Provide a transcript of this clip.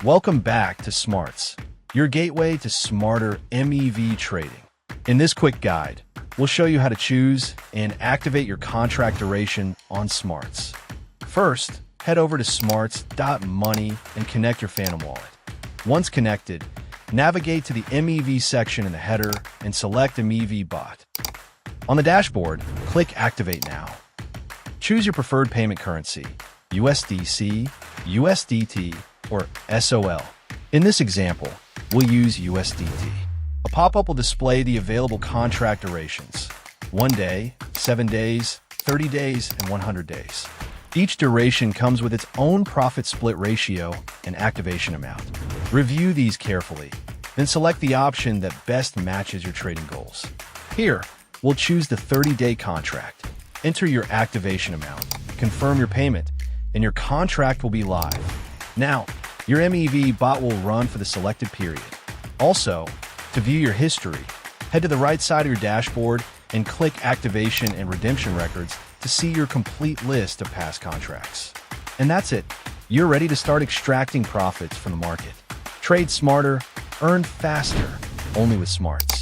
Welcome back to Smarts, your gateway to smarter MEV trading. In this quick guide, we'll show you how to choose and activate your contract duration on Smarts. First, head over to smarts.money and connect your Phantom wallet. Once connected, navigate to the MEV section in the header and select MEV bot. On the dashboard, click Activate Now. Choose your preferred payment currency, USDC, USDT, or SOL. In this example, we'll use USDT. A pop-up will display the available contract durations: 1 day, 7 days, 30 days, and 100 days. Each duration comes with its own profit split ratio and activation amount. Review these carefully, then select the option that best matches your trading goals. Here, we'll choose the 30-day contract. Enter your activation amount, confirm your payment, and your contract will be live. Now, your MEV bot will run for the selected period. Also, to view your history, head to the right side of your dashboard and click Activation and Redemption Records to see your complete list of past contracts. And that's it. You're ready to start extracting profits from the market. Trade smarter, earn faster, only with Smarts.